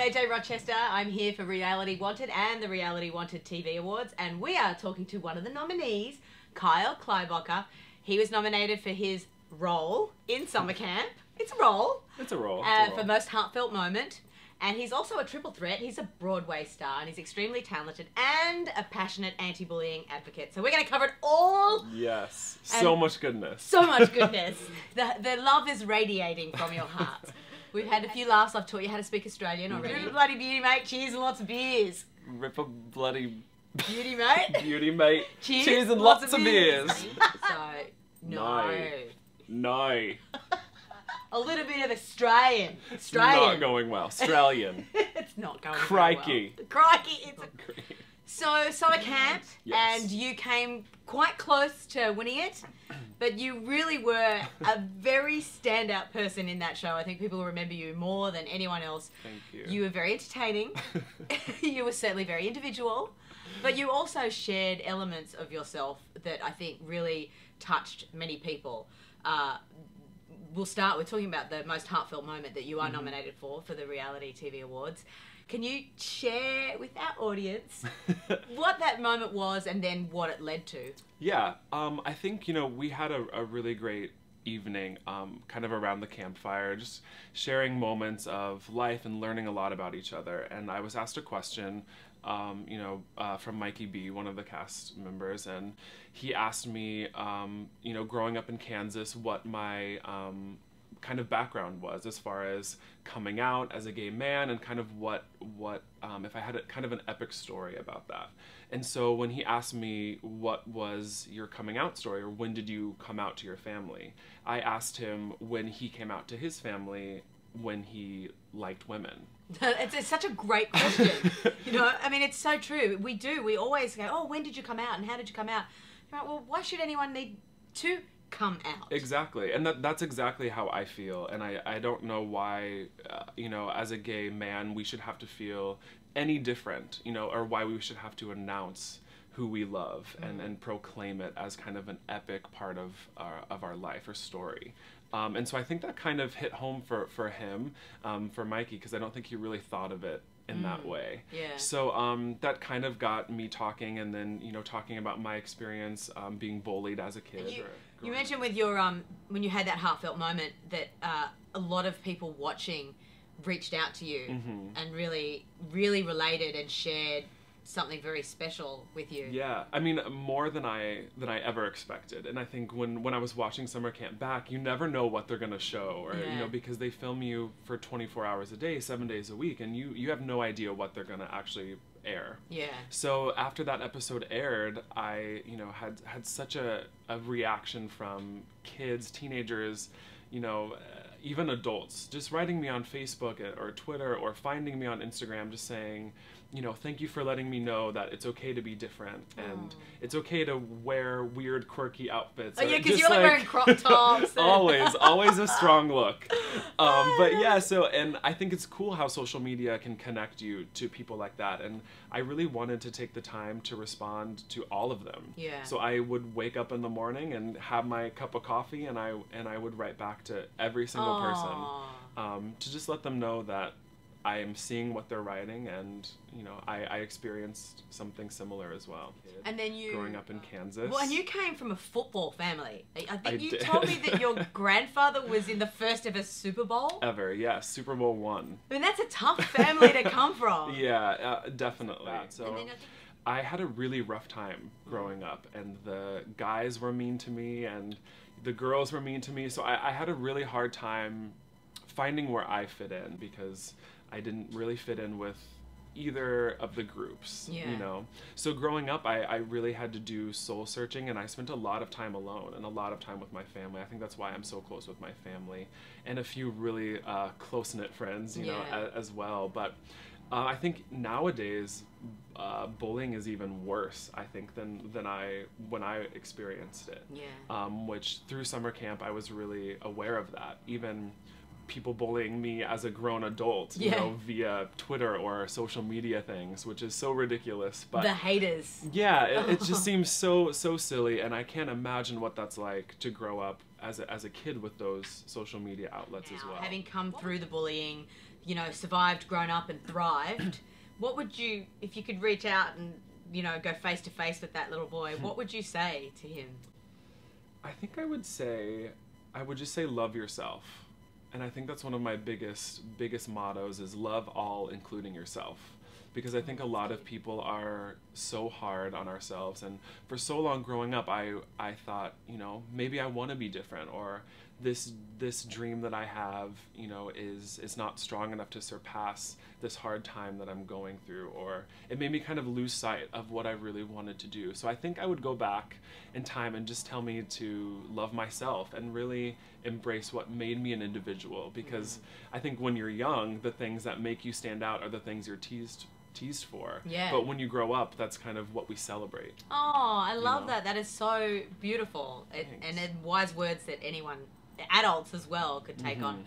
I'm AJ Rochester. I'm here for Reality Wanted and the Reality Wanted TV Awards, and we are talking to one of the nominees, KLEIBOEKER. He was nominated for his role in summer camp. It's a role. It's a role. For Most Heartfelt Moment. And he's also a triple threat. He's a Broadway star, and he's extremely talented and a passionate anti-bullying advocate. So we're going to cover it all. Yes. So much goodness. So much goodness. The love is radiating from your heart. We've had a few laughs. I've taught you how to speak Australian already. Rip a bloody beauty, mate. Cheers and lots of beers. Rip a bloody... Beauty, mate. Beauty, mate. Cheers and lots of beers. So, no. No. A little bit of Australian. Not going well. Australian. It's not going Crikey. well. Crikey. It's So, summer camp, yes. and you came quite close to winning it, but you really were a very standout person in that show. I think people will remember you more than anyone else. Thank you. You were very entertaining. You were certainly very individual, but you also shared elements of yourself that I think really touched many people. We'll start with talking about the Most Heartfelt Moment that you are nominated for the Reality TV Awards. Can you share with our audience what that moment was and then what it led to? Yeah, I think, we had a really great evening kind of around the campfire, just sharing moments of life and learning a lot about each other. And I was asked a question, from Mikey B, one of the cast members, and he asked me, growing up in Kansas, what my kind of background was as far as coming out as a gay man, and kind of what if I had kind of an epic story about that. And so when he asked me what was your coming out story, or when did you come out to your family, I asked him when he came out to his family when he liked women. It's such a great question. It's so true. We always go, oh, when did you come out and how did you come out? You're like, well, why should anyone need to come out? Exactly. And that's exactly how I feel. And I don't know why, as a gay man, we should have to feel any different, or why we should have to announce who we love and proclaim it as kind of an epic part of our life or story. And so I think that kind of hit home for him, for Mikey, because I don't think he really thought of it in that way. Yeah. So that kind of got me talking, and then, talking about my experience being bullied as a kid. You mentioned with your, when you had that heartfelt moment that a lot of people watching reached out to you and really, really related and shared something very special with you. Yeah, more than I ever expected. And I think when I was watching summer camp back, you never know what they're gonna show, or because they film you for 24 hours a day, 7 days a week, and you have no idea what they're gonna actually air. Yeah. So after that episode aired, I had such a reaction from kids, teenagers, even adults, just writing me on Facebook or Twitter or finding me on Instagram, just saying, thank you for letting me know that it's okay to be different, and it's okay to wear weird, quirky outfits. Oh yeah, because you're like wearing crop tops. always a strong look. But yeah, and I think it's cool how social media can connect you to people like that, and I really wanted to take the time to respond to all of them. Yeah. So I would wake up in the morning and have my cup of coffee, and I would write back to every single person to just let them know that I am seeing what they're writing, and I experienced something similar as well. And then you growing up in Kansas. Well, and you came from a football family. I think you told me that your grandfather was in the first ever Super Bowl. Ever, yeah, Super Bowl I. That's a tough family to come from. Yeah, definitely. So I had a really rough time growing up, and the guys were mean to me, and the girls were mean to me. So I had a really hard time finding where I fit in, because I didn't really fit in with either of the groups, So growing up, I really had to do soul searching, and I spent a lot of time alone and a lot of time with my family. I think that's why I'm so close with my family, and a few really close-knit friends, as well. But I think nowadays, bullying is even worse, I think, than when I experienced it. Yeah. Which through summer camp, I was really aware of that. Even people bullying me as a grown adult, via Twitter or social media things, which is so ridiculous. But the haters. Yeah, it just seems so silly, and I can't imagine what that's like to grow up as a kid with those social media outlets as well. Having come through the bullying, you know, survived, grown up and thrived, what would you, if you could reach out and, you know, go face to face with that little boy, what would you say to him? I think I would just say love yourself. And I think that's one of my biggest mottos is love all, including yourself. Because I think a lot of people are so hard on ourselves, and for so long growing up I thought, you know, maybe I want to be different, or this dream that I have, you know, is not strong enough to surpass this hard time that I'm going through, or it made me kind of lose sight of what I really wanted to do. So I think I would go back in time and just tell me to love myself and really embrace what made me an individual, because I think when you're young, the things that make you stand out are the things you're teased for. Yeah. But when you grow up, that's kind of what we celebrate. Oh, I love that. That is so beautiful. And wise words that anyone, adults as well, could take on.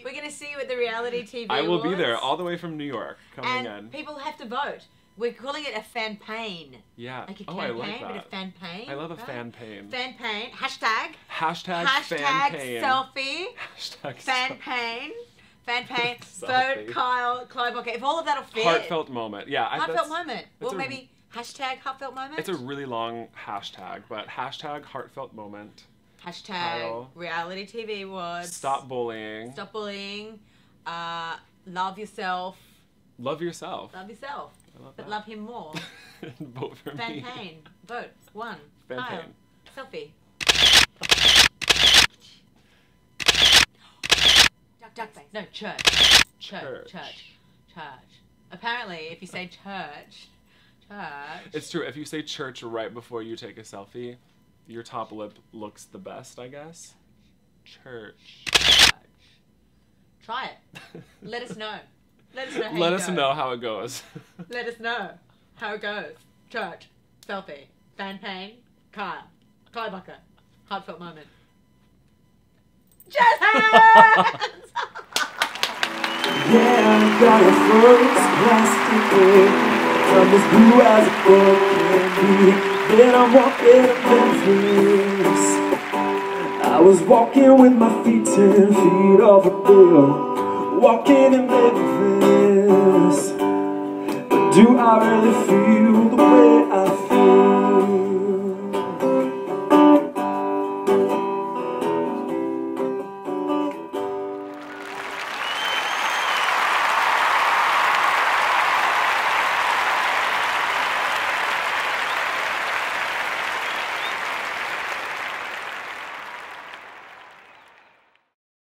We're going to see you at the Reality TV I will be there Awards. all the way from New York coming And in. people have to vote. We're calling it a fan pain. Yeah. Like a I campaign, like but a that. fan pain. I love a fan pain. Fan pain. Hashtag Fan pain. selfie. Hashtag Fan pain. Fan pain. Selfie. Vote KLEIBOEKER. If all of that'll fit. Heartfelt moment. Yeah. Heartfelt moment. Well, maybe hashtag heartfelt moment. It's a really long hashtag, but hashtag heartfelt moment. Hashtag Kyle. Reality TV Awards. Stop bullying. Stop bullying. Love yourself. Love yourself. Love yourself. I love But that. love him more. Vote for Fan me. pain. Vote. 1. Fan Kyle. pain. Selfie. Duck face. No, church. Church. Apparently, if you say church. It's true. If you say church right before you take a selfie, your top lip looks the best, I guess. Church. Try it. Let us know. Let us know how Let you us go. know how it goes. Let us know how it goes. Church. Selfie. Fan pain. Kyle. KLEIBOEKER. Heartfelt moment. Jazz hands! Yeah, I got a first plastic egg from as blue as a book can be. Then I'm walking in Memphis. I was walking with my feet 10 feet off a bill, walking in Memphis. But do I really feel the way I